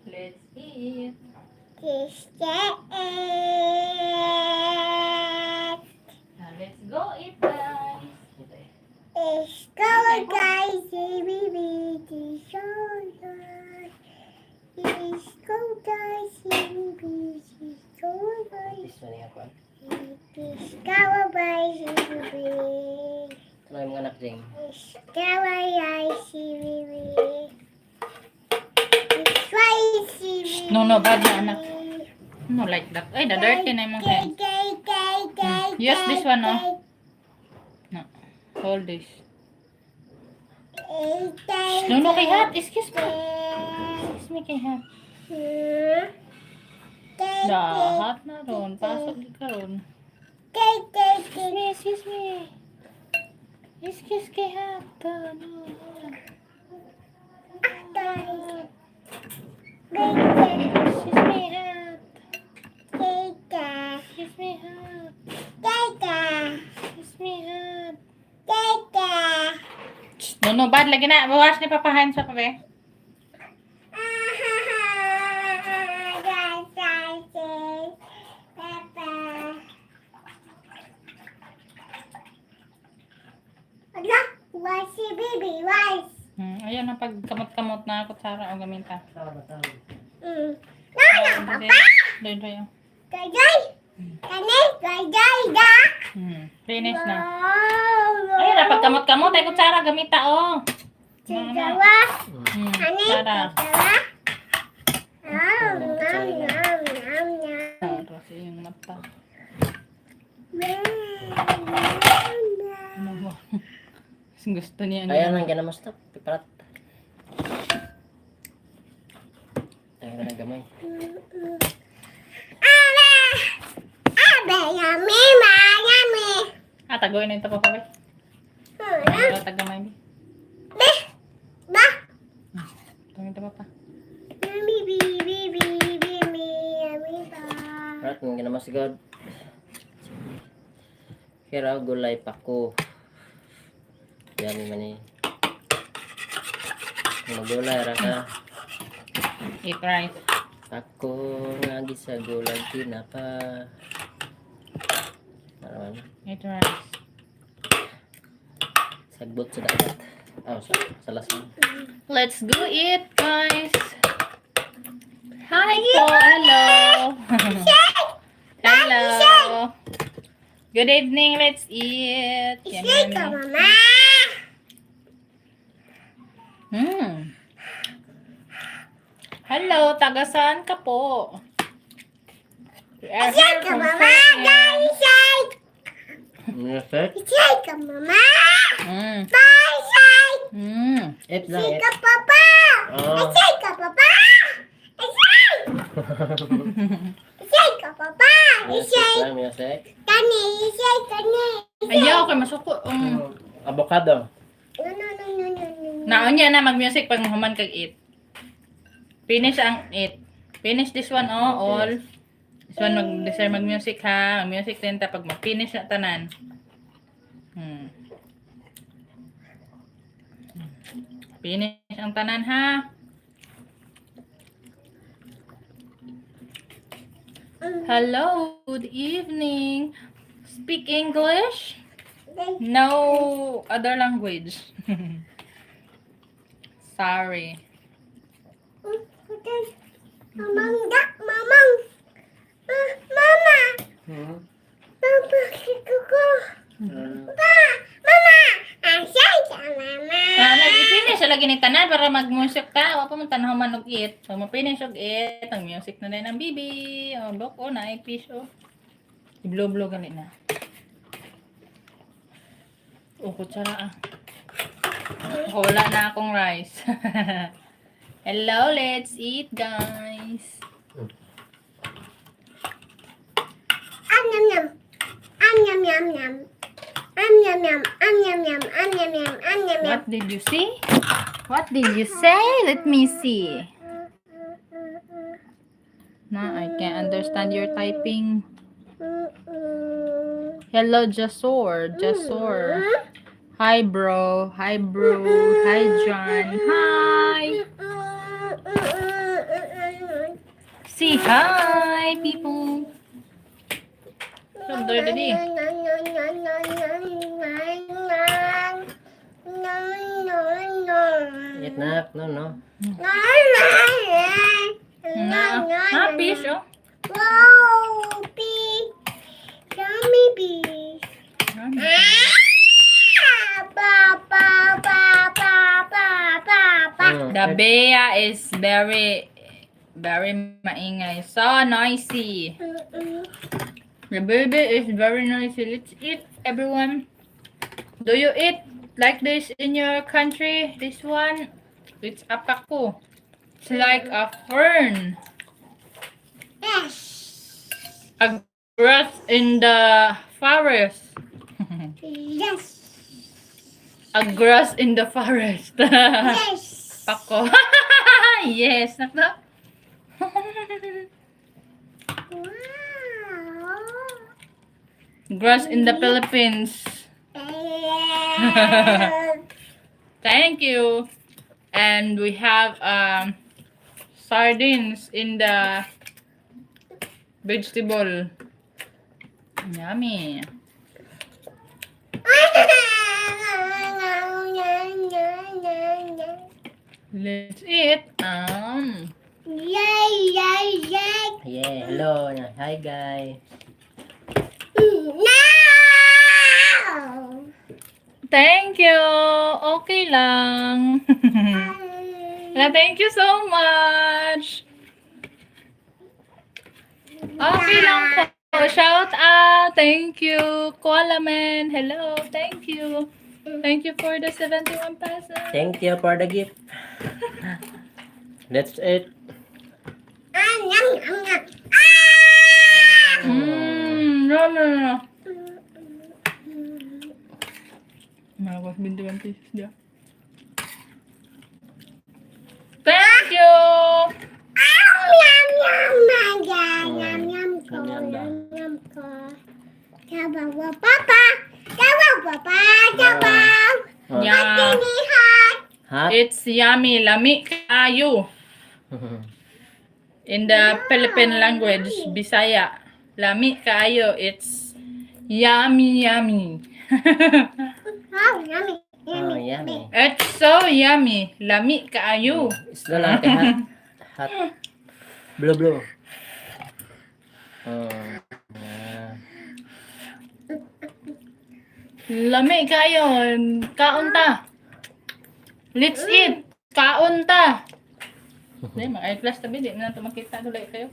Let's eat. Let's Let's go eat, guys. go, guys. Let's go, guys. This one nga pa. Let's go, guys. Ano yung mga anak ding? Let's go, guys. No, bad na anak. No, like that. Ay, the dirty na yung mga hands. Use this one, oh. No, hold this. No, kay hat. Excuse me. Excuse me, kay hat. Lahat na ron. Pasok di ka ron. Excuse me. Excuse kay hat. No. Excuse me, hat. Excuse me, hat. Excuse me, hat. No, bad. Lagi na. Bawas ni papahan sa kape. Ayun na pagkamot-kamot na kutsara o gaminta. Tama. Doy. Finish na. Ayun na pagkamot-kamot ay kutsara gamita oh. Kutsara. Tapos yung mata. Gusto niya. Ayan ang gana mas tap. Piparat. Ayan ang gamay. Tagoy na ito pa pa. Tagamay bi. Tungin ito pa. Parat ang gana mas god. Kira gulay pako. Yummy man eh. Magulay raka. Eat rice. Ako nga gisa gulay tinapa. Paraman. Eat rice. Sagbot sa dagat. Sa lasang. Let's go eat, guys. Hi po. Hello. Hello. Good evening. Let's eat. Hello. Tagasan ka po? We are here from Fairfield. Effect? Ep lang ep. Oh. Music. Ayaw kay masuko. Avocado. Naon niya na mag-music pag human kag eat. Finish ang eat. Finish this one all. This one mag-desire mag-music ha. Mag-music din ta pag mag-finish na tanan. Finish ang tanan ha. Hello, good evening. Speak English? No other language. Sorry. I-finish lagi ni tanan para mag-music ka. Wa pa man tanaw man og eat. So ma-finish og eat ang music na din ang bibi. Oh, look na i-fish oh. I-blow gali na. Oh, kutsara ah. Wala na akong rice. Hello, let's eat, guys. What did you see? What did you say? Let me see. No, I can't understand your typing. Hello, Jasor. Hi, bro. Hi, John. Hi. Say hi, people. So, daddy. Eat na. No. Ah, fish, oh. Wow, bee. Yummy bee. Ba, ba, ba, ba, ba, ba, ba. The bear is very maingay. So noisy. The baby is very noisy. Let's eat, everyone. Do you eat like this in your country? This one, it's apako. It's like a fern. Yes. A grass in the forest. Yes. A grass in the forest. Yes. Pako. Yes, nakta. Wow. Grass in the Philippines. Thank you. And we have sardines in the vegetable. Yummy. Let's eat. Yay, yay, yay. Yeah, hello. Hi, guys. No! Thank you. Okay lang. Thank you so much. Okay lang po. Shout out. Thank you. Koala man. Hello. Thank you. Thank you for the 71 pesos. Thank you for the gift. Let's eat. No. Malakas 21 pesos dia. Thank you. Yeah. Hot. It's yummy. Lami kayo. In the Philippine language, Bisaya. Lami kayo. It's yummy. Oh, yummy. It's so yummy. Lami kayo. Isla lang kay hot. Hot. Blue. Oh. Yeah. Lami kayo. Kaon ta. Let's eat. Kaon ta. Di, mga class tabi. Di na ito makita. Dulay kayo.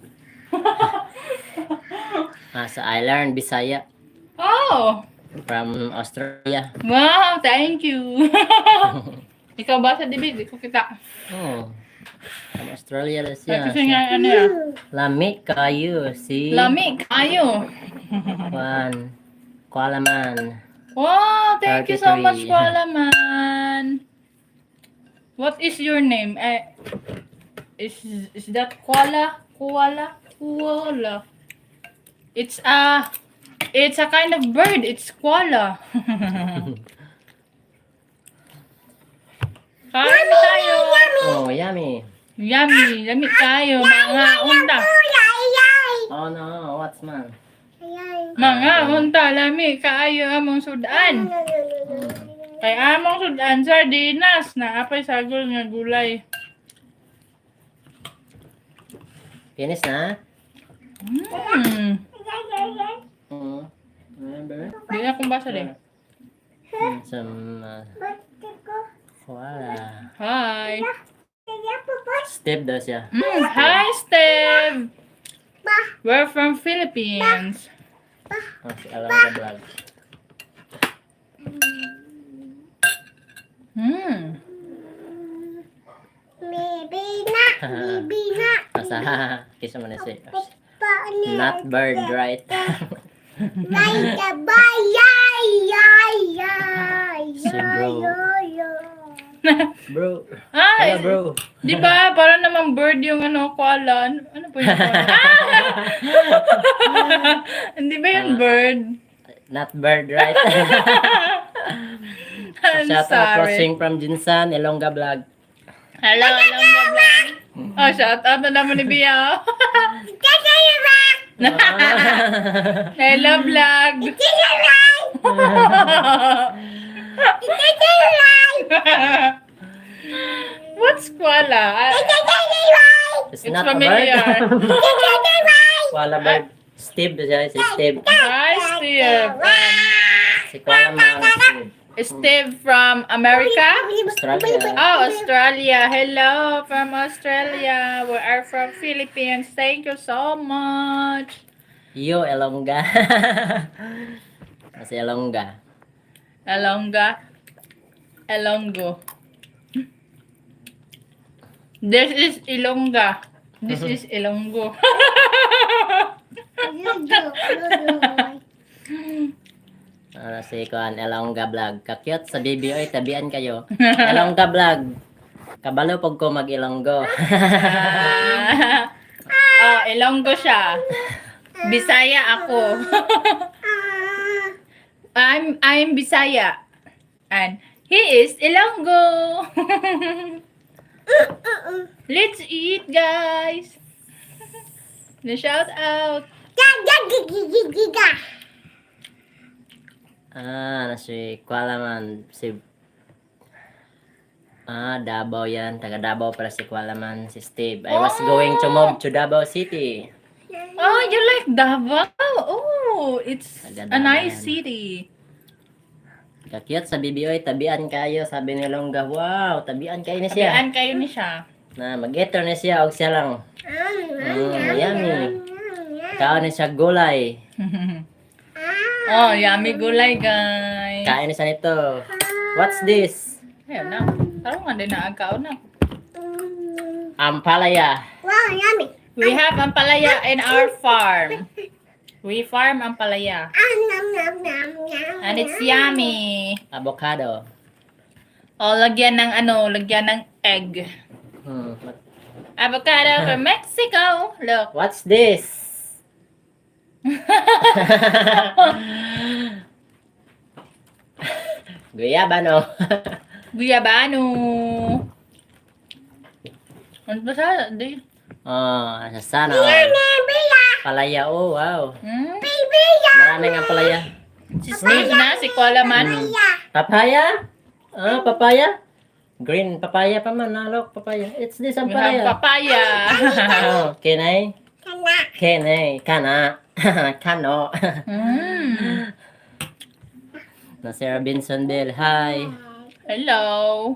Sa Island, Bisaya. Oh! From Australia. Wow! Thank you. Ikaw ba sa dibi? Di ko kita. Oh. From Australia na siya. Kasi nga ano yan. Lami kayo. Si Lami kayo. Juan. Kualaman. Wow! Thank you so 33. much, Koala man. What is your name? Is that Koala? Koala. It's a kind of bird. It's koala. Kain tayo. Oh, yummy. Yummy. Lami tayo. Mga unta. Oh no, what's man? Mga unta. Lami kaayo among sudan. Kay among sudan sardinas. Naapay sagol nga gulay. Finish na? Remember? Di na kung basa din. Some koala. Hi. Step daw siya. Hi, Steve. We're from Philippines. Oh, si Alonga Vlog. Asa kisa man si not bird, right? Si bro. Ay, Hello, bro. di ba? Para namang bird yung koala. Ano po yung koala? Hindi ba yung bird? Not bird, right? I'm Shout out sorry. crossing from Jinsan, Ilongga Vlog. Hello, Vlog. Oh, shout out na naman ni Bia. Hello, vlog. What's koala? It's It's not a familiar. bird. Koala bird. Steve siya, si Steve. Hi, Steve. Si Koala man, Steve. Steve from America? Australia. Oh, Australia. Hello from Australia. We are from Philippines. Thank you so much. Yo, Elongga. Si Elongga. Elonga. Elongo. This is Ilongga. This is Ilonggo. Si Kuan Elongga vlog. Kakyot sa baby oy, tabian kayo. Elongga vlog. Kabalo pag ko mag-Ilonggo. Oh, Ilonggo siya. Bisaya ako. I'm Bisaya. And he is Ilonggo. Let's eat, guys. The shout out. Si Kuala man. Davao yan. Taga Davao para si Kuala man. Si Steve. I was going to move to Davao City. Oh, you like Davao? Oh, it's Taga a nice Davao yan. city. Kakyot sa baby oy, tabian kayo. Sabi ni Longga, wow, tabian kayo ni siya. Sabihan kayo ni siya. Na, mag-eater na siya. Og siya lang. Yummy. Kaon ni siya gulay. Oh, yummy gulay, guys. Kain ni siya nito. What's this? Ayun na. Parang nga din na agkaon na. Ampalaya. We have ampalaya in our farm. We farm ampalaya. And it's yummy. Avocado. Oh, lagyan ng lagyan ng egg. Avocado from Mexico. Look. What's this? Guyabano. Guyabano. Ano ba sa? Di. Sana. Palaya. Oh, wow. Hmm? Marami nga palaya. Si Steve na, si Koala man. Papaya? Papaya? Green papaya pa man. Nalok papaya. It's this ang We have papaya. papaya. Kenay? Kenay. Kana. Kano. Mm. Na si Robinson Bell. Hi. Hello.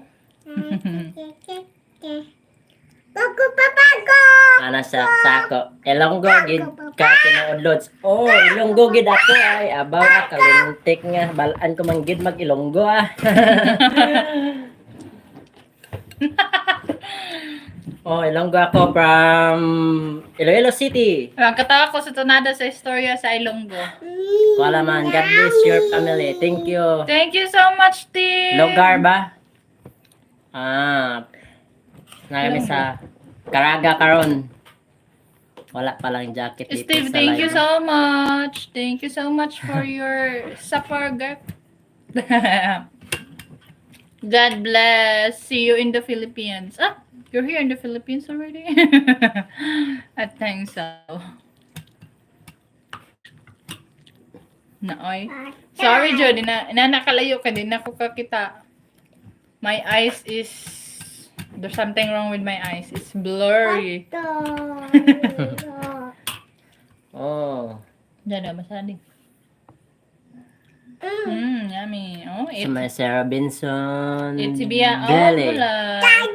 Ana sa sako. Ilonggo gid ka tinuodlods. Oh, Ilonggo gid ako ay abaw kalintik nga balaan ko man gid mag Ilonggo Oh, Ilonggo ako from Iloilo City. Ang katawa ko sa tunada sa istorya sa Ilonggo. Wala man, God bless your family. Thank you. Thank you so much, Steve. Lugar ba? Nagami sa Caraga karon. Wala pa lang jacket dito Steve, sa thank live. you so much. Thank you so much for your support. God bless. See you in the Philippines. You're here in the Philippines already? I think so. Naoy. Sorry, Jo. Nakalayo ka. Di na ako kakita. My eyes is... There's something wrong with my eyes. It's blurry. Oh. Diyan na, masali. Yummy. Oh, Si may Sarah Benson. it's Bia. Oh, Dele.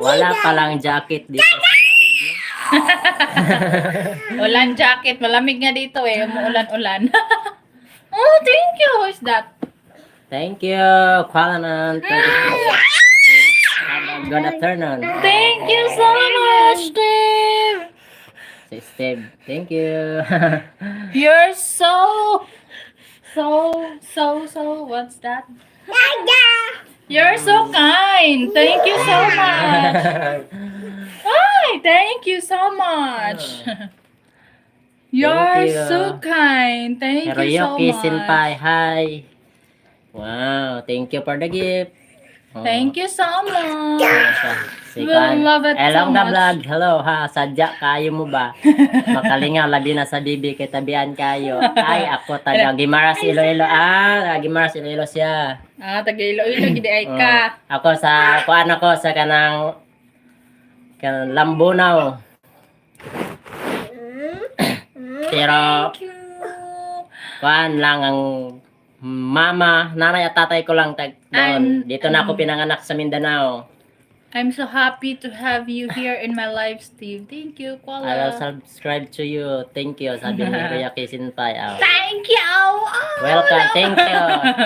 Wala pa lang jacket dito sa live. Ulan jacket. Malamig nga dito eh. Umuulan-ulan. Oh, thank you. Who is that? Thank you. Kualanan. Good afternoon. Thank you so much, Steve. Si Steve. Thank you. You're so, what's that? You're so kind. Thank you so much. Hi, thank you so much. You're you. so kind. Thank you so Hiroyuki much. Senpai. Hi. Wow. Thank you for the gift. Oh, Thank you so much. ano siya? Si Will Kwan. love it so Elongga much. vlog. Hello ha. Sadya kayo mo ba? Makalingaw labi na sa bibi kay tabian kayo. Ay ako taga Gimaras Iloilo. Taga Gimaras Iloilo siya. Taga Iloilo gid ay ka. Ako sa kuan ako sa kanang Lambunaw. Pero kuan lang ang mama, nanay at tatay ko lang doon. Dito na ako pinanganak sa Mindanao. I'm so happy to have you here in my life, Steve. Thank you, I will Kuala. subscribe to you. Thank you. Sabi ni Kuya Kisinpay. Thank you! Welcome. Thank you.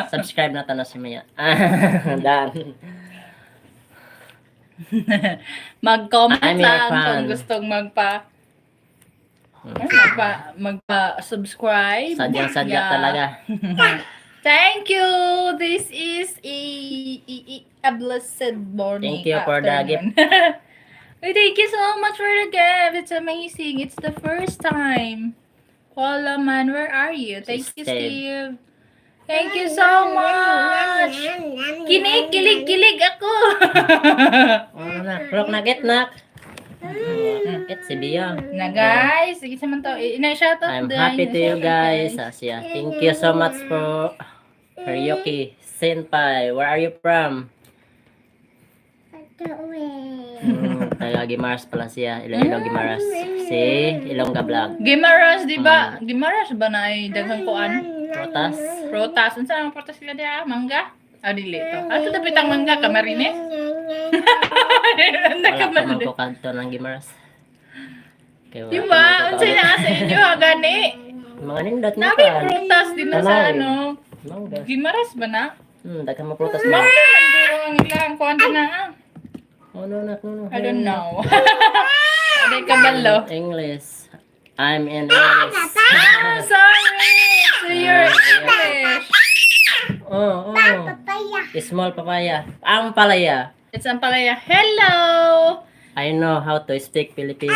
Subscribe na tayo sa maya. Done. Mag-comment I'm your lang fan. kung gustong magpa-subscribe. Sadyang-sadya Yeah. talaga. Thank you. This is a blessed morning. Thank you for the afternoon. Uy, thank you so much for the gift. It's amazing. It's the first time. Kuala man, where are you? Thank you, Steve. Thank you so much. Kilig ako. Ano na? Rock na get nak. Get si Bia. Na guys, sige sa man to. Ina-shoutout I'm din. happy to you Ina-shoutout, guys. Asya. Thank you so much for Haryoki Senpai. Where are you from? Taga Gimaras pala siya. Iloilo Gimaras. Si Ilongga Vlog. Gimaras, di ba? Gimaras ba na ay daghang kuan? Protas. Protas. Unsa ang protas sila dia? Mangga? Dili to. Ato dapat ang mangga kamarines. Wala pa man ko kanto ng Gimaras. Kaya wala Di pa ba? man ko Unsa na sa inyo gani? Mga nindot na Nabi pa. protas din na sa Tanay. ano. Mangga. Gimaras ba na? Daghan mo protas Mangga ba? man duro ang ilang kuan din na. No. I don't know. Aday kabalo. English. I'm in English. Sorry. So you're English. Oh. Small papaya. Ang palaya. It's ang palaya. Hello. I know how to speak Filipino.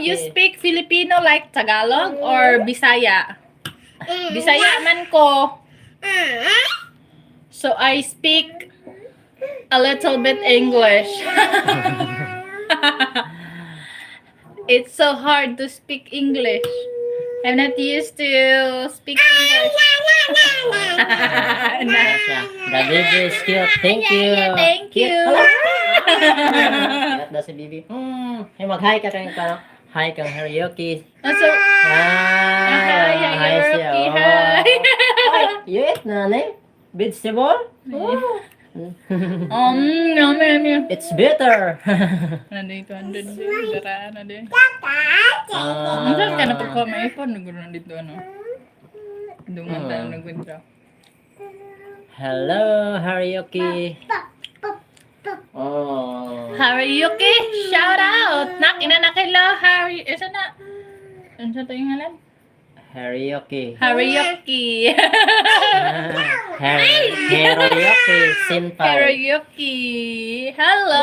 You speak Filipino like Tagalog or Bisaya? Bisaya man ko. So I speak a little bit English. It's so hard to speak English. I'm not used to speak English. The baby is cute. Thank you. Thank you. Cute daw si Bibi. Hey, mag-hi ka kang hi kang Haryoki. So, Hi siya. Hi. Ay, you eat na, ne? Vegetable? Yummy. It's bitter. Ano dito? Ano dito? Ano dito? Ang saan ka na pagka may iPhone? Nagulong dito, ano? Dungan tayo nagwindra. Hello, Haryoki. Hariyuki, shout out! Nakina na hello, Harry. Isa na. Ano sa tayo yung halan? Haryoki. Hariyuki. Haryoki Senpai. Hariyuki. Hello.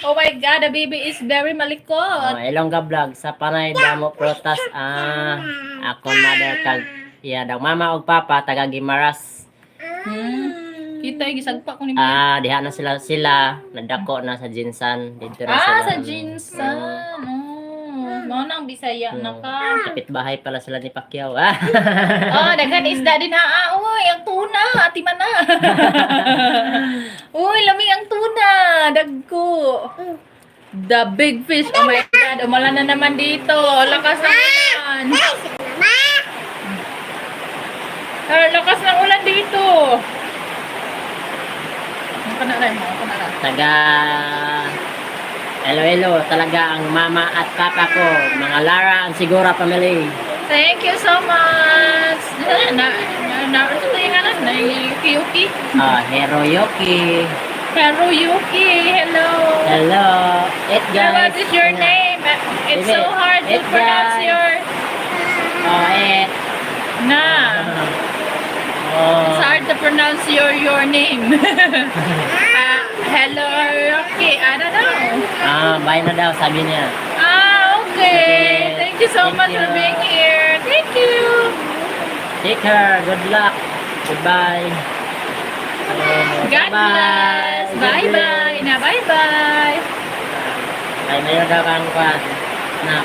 Oh my God, the baby is very malikot. Ilongga Vlog sa Panay Damo Protas. Ako mother kag daw mama ug papa taga Gimaras. Kita yung gisagpa ko ni Diha na sila nadako na sa Jinsan dito na sila. sa Jinsan. Mao nang Bisaya na ka. Kapit bahay pala sila ni Pacquiao. Daghan isda din ha. Uy, ang tuna, ati man na. Uy, lami ang tuna, dagko. The big fish. Oh my God, umulan na naman dito. Lakas ng ulan. Lakas ng ulan dito. Ang kanalay mo, Taga Iloilo talaga ang mama at papa ko, mga Lara and Sigura family. Thank you so much. Ano ito yung halan? Yuki. Hiroyoki. Yuki, hello. Hello. It guys. What is your name? It's so hard to pronounce your It. It's hard to pronounce your name. Hello, Yuki. I don't know. Bye na daw, sabi niya. Okay. Thank you so Thank much you. for being here. Thank you. Take care. Good luck. Goodbye. God bless. Bye-bye. Na bye-bye. Ay, mayroon daw kang kwan. Na.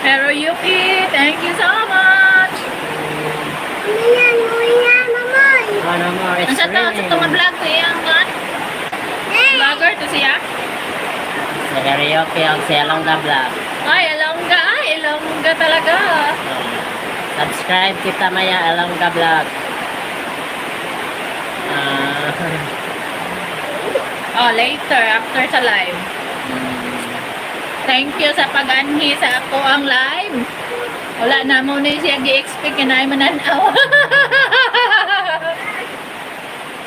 Pero Yuki, thank you so much. Ano mo, it's Ang sa to, sa itong vlog ko yung kan? Vlogger to siya? Si Karaoke ang si Alongga Vlog. Ay, Alongga talaga. Subscribe kita Maya Alongga Vlog. Oh, later, after sa live. Thank you sa pag-anhi sa ako ang live. Wala na mo na siya gi-expect na ay mananaw.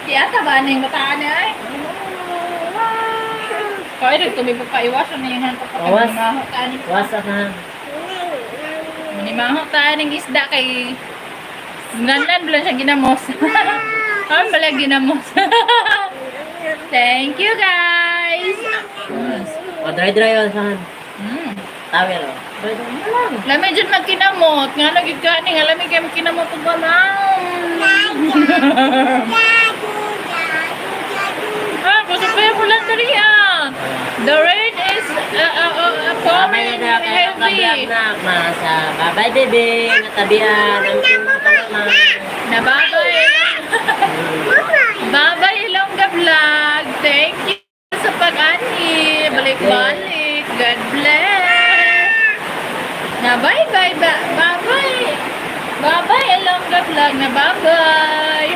Kaya ba na yung bataan ay? Kaya rin tumibok pa iwasan na yung hantok pa. Awas. Manimahok Wasa ka. tayo ng isda kay Nganan bala siya ginamos. Ang bala ginamos. Thank you guys. O, dry yun saan? Tawel o. Lamig dyan magkinamot. Nga nagigani nga lamig kayo magkinamot ug mamaw. Ah, gusto pa yung pulang tariya. The rain is pouring heavy. Nasa babay bebe. Natabihan. Ang pinapalama. Nababay. Babay Ilongga Vlog. Thank you sa pag-ani. Balik-balik. God bless. Na bye-bye. Bye-bye. Bye-bye Ilongga Vlog. Na bye-bye.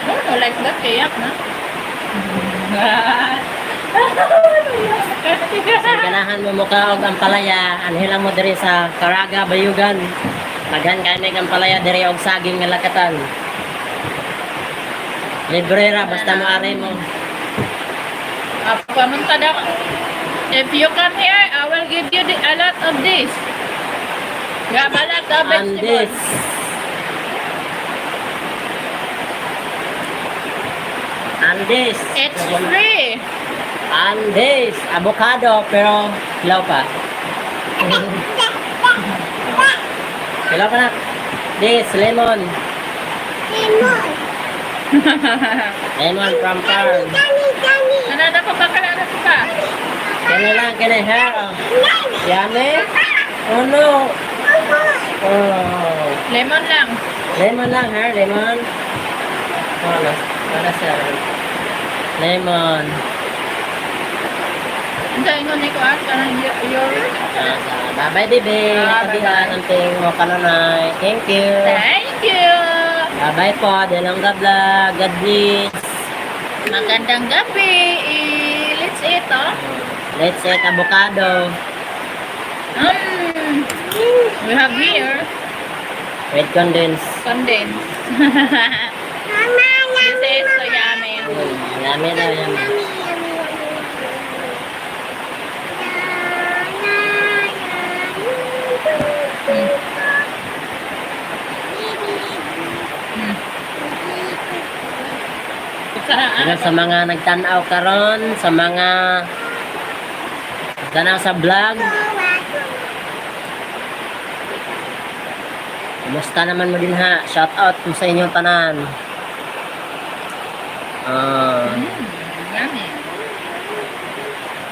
Oh, like that. Kayak na. Ganahan mo mukha og ang palaya. Anhilang mo diri sa Caraga, Bayugan. Maghan kami ang palaya diri og saging nga lakatan. Librera basta mo ari mo. Pamunta daw. If you come here, I will give you a lot of this. Yeah, a lot of And this. vegetables. And this. It's free. And this. Avocado pero hilaw pa. Hilaw pa na. This lemon. Lemon from farm. Nanada pa ba ka? Nanada pa ba? Kini lang kini hair. Oh. Yummy. Oh no. Oh. Lemon lang. Lemon lang hair. Lemon. Oh no. Para sa lemon. Ang ingon ni ko at kanang your. Bye-bye, baby. Tabihan ang ting mo kanunay. Thank you. Thank you. Bye-bye po. Delongga Vlog. God bless. Magandang gabi. Let's eat, oh. Let's eat avocado. We have here With condensed. condensed. This is so yummy. Yummy daw, yummy. Ano sa mga nagtanaw karon, sa mga tanaw sa vlog. Kumusta naman mo din ha? Shout out po sa inyong tanan. Yummy.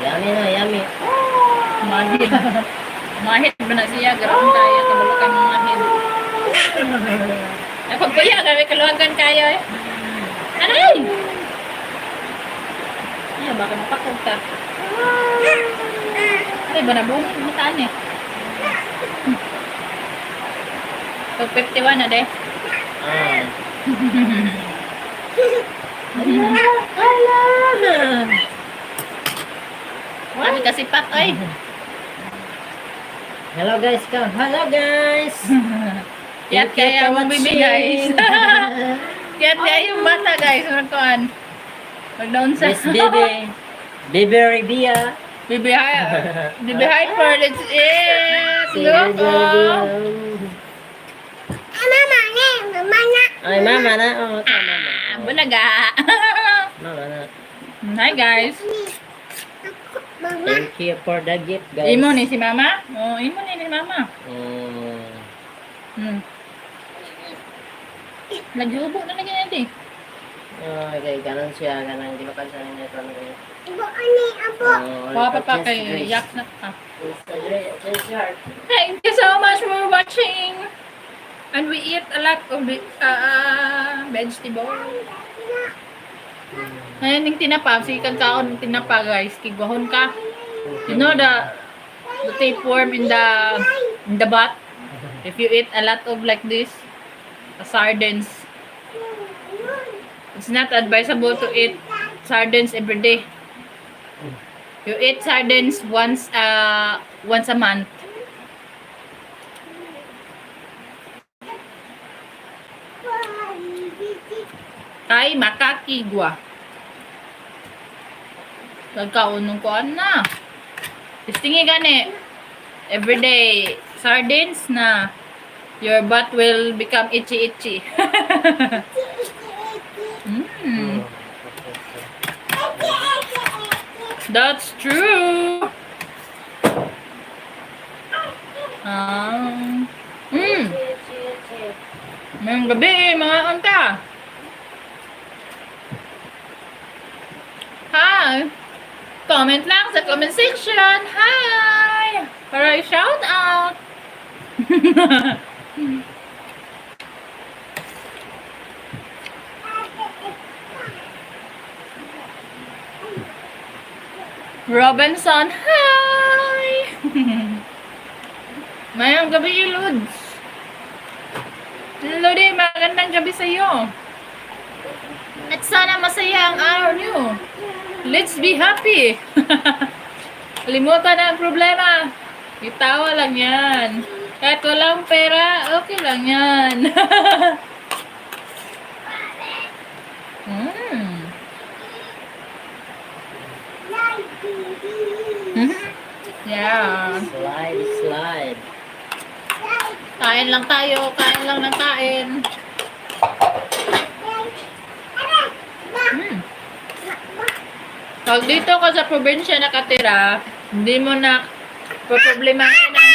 Yummy na, yummy. Mahid. Mahid ba na siya? Garaon tayo. Kabulukan ng mahid. Ay, pagpaya kami kaluwagan kayo eh. Aray! Ay, baka mapakog ka. Aray, ba nabungin? Mataan eh. Pag 51 na de. Kami kasi patay. Hello guys, ka. Hello guys. Kiyat kaya ang bibi guys. Kiyat kaya yung bata guys. Magkuhan. Magdaon sa... Miss Bibi. Bibi Ribia. Bibi hyper. Let's eat. Look oh. Ay, mama na. Oh, tama na. Bulaga. Mama na. Hi guys. Thank you for the gift, guys. Imo ni si mama? Oh, imo ni mama. Mm. Hmm. Nag-ubo na lagi natin eh. Okay, ganun siya. Ganun, di ba kasi niya ito? Ibu ani abu. Papa pa kay yak na ka. Thank you so much for watching. And we eat a lot of vegetable. Ngayon yung tinapa, sige kagkaon ng tinapa guys, kigwahon ka. You know the tapeworm in the butt? If you eat a lot of like this, sardines, it's not advisable to eat sardines every day. You eat sardines once a month. Kay makakigwa. Nagkaunong ko na. Tistingi gani. Everyday sardines na your butt will become itchy. That's true. Ngayong gabi, mga anta. Hi. Comment lang sa comment section. Hi. Para i-shout out. Robinson, hi! Mayang gabi, Lods. Lodi, magandang gabi sa iyo. At sana masaya ang araw niyo. Let's be happy. Limutan na ang problema. Itawa lang yan. Kahit walang pera, okay lang yan. Yeah. Slide. Kain lang tayo. Kain lang ng kain. Pag dito ka sa probinsya nakatira, hindi mo na problemahin ang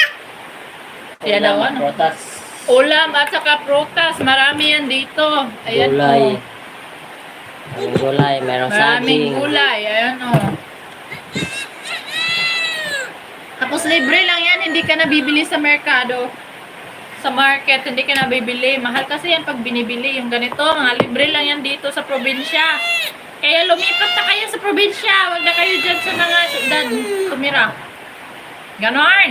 Ulam at prutas. ulam at saka prutas. Marami yan dito. Ayan Gulay. o. Maraming gulay. Merong Maraming saging. gulay. Ayan o. Tapos libre lang yan. Hindi ka nabibili sa merkado. Sa market, hindi ka nabibili. Mahal kasi yan pag binibili. Yung ganito, mga libre lang yan dito sa probinsya. Kaya lumipat na kayo sa probinsya. Huwag na kayo dyan sa mga syudad tumira. Ganon.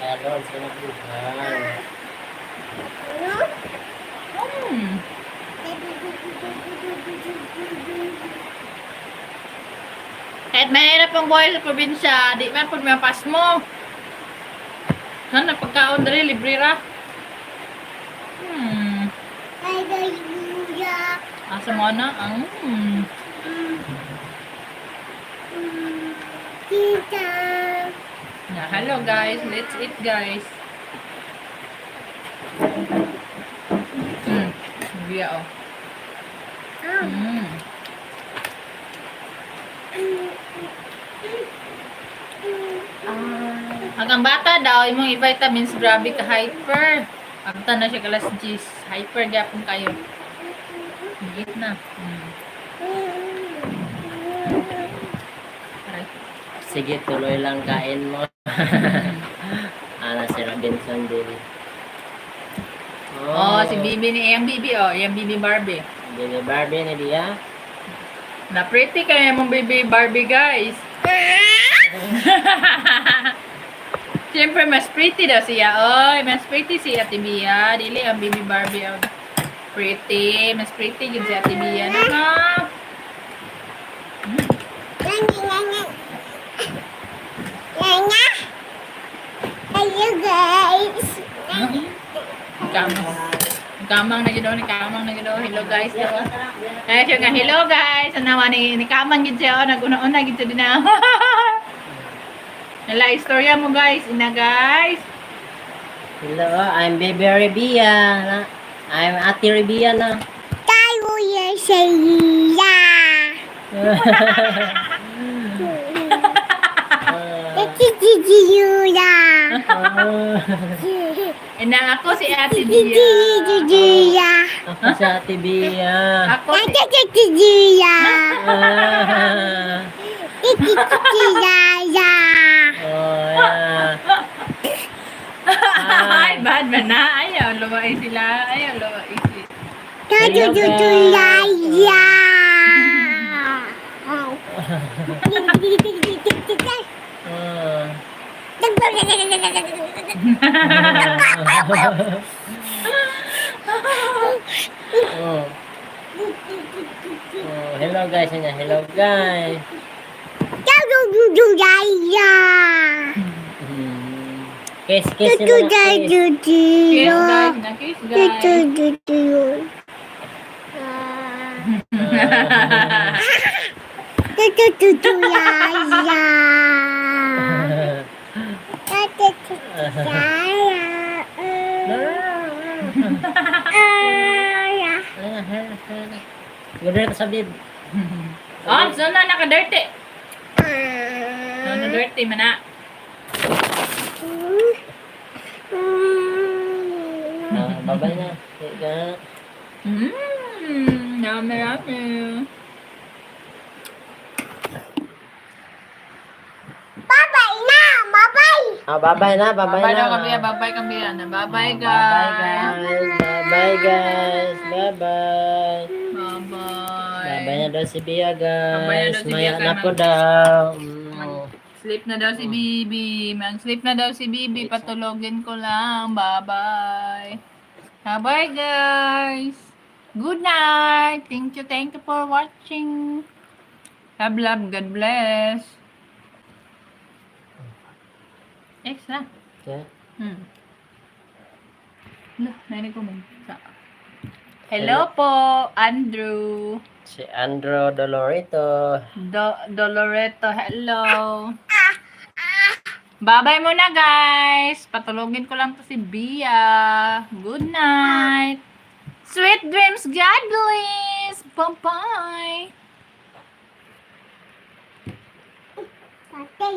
Kaya doon sila buhay. Kahit mahirap ang buhay sa probinsya, di man pag mapas mo. Sana pagkaon dali, libre ra. Asa mo na? Na, hello guys, let's eat guys. Biya oh. Hanggang bata daw, imong vitamins, grabe ka hyper. Agta na siya kalas G's. Hyper gyapon kayo. Higit na. Aray. Sige, tuloy lang kain mo. Ana si Robinson din. Oh, si Bibi ni yung Bibi oh, yung Bibi Barbie. Bibi Barbie na diya. Na pretty kaya mong Bibi Barbie guys. Siyempre, mas pretty daw siya. Oy, mas pretty si Ate Bia. Dili ang Bibi Barbie ang pretty. Mas pretty yun si Ate Bia. Ano? Hello guys. Kamang na gido ni kamang na gido. Hello guys. Ay siya nga hello guys. Anawa ni kamang gid siya naguna-una gid siya din na. Nala istorya mo guys, ina guys. Hello, I'm Baby Rebia. I'm Ate Rebia na. Tayo yan siya. Ito si Yura. Na ako si Ate Gigi, Dia. Gigi, ya. Ako si Ate Bia. Ako si... Gigi, ya. Ah. Gigi, ya, ya. Oh, yeah. Ay, bad man na. Ayaw, lumaay sila. Ayaw, lumaay sila. Gigi, Gigi, ya, ya. Ah. Oh. Oh, hello guys, niya. Hello guys. Gigi, ya, ya. Hmm. Kiss, kiss Gigi, sila na, kiss. Gigi, Kiss ya. guys, na kiss guys. Gigi, Gigi, Gigi, ya, ya. Ganda sa bib. Oh, so na naka-dirty. No, na-dirty man na. Babay na. Sige. Yummy, yummy. Babay na, babay. Babay na, babay Babay na. daw kabiya, babay kabiya na. Babay Bye guys. guys. Bye guys. Bye bye. Bye-bye. Babay na daw si Bia Babay na guys. daw si Maya Bia, na kay po Ma'am. daw. Sleep na daw si Bibi. Mag-sleep na daw si Bibi. Patulogin ko lang. Bye-bye. Bye-bye, guys. Good night. Thank you for watching. Have love. God bless. Extra. Okay. Narinig ko mo. Hello po, Andrew. Si Andrew Dolorito. Doloreto, hello. Bye-bye muna, guys. Patulogin ko lang to si Bia. Good night. Sweet dreams, God bless. Bye-bye. Tatay.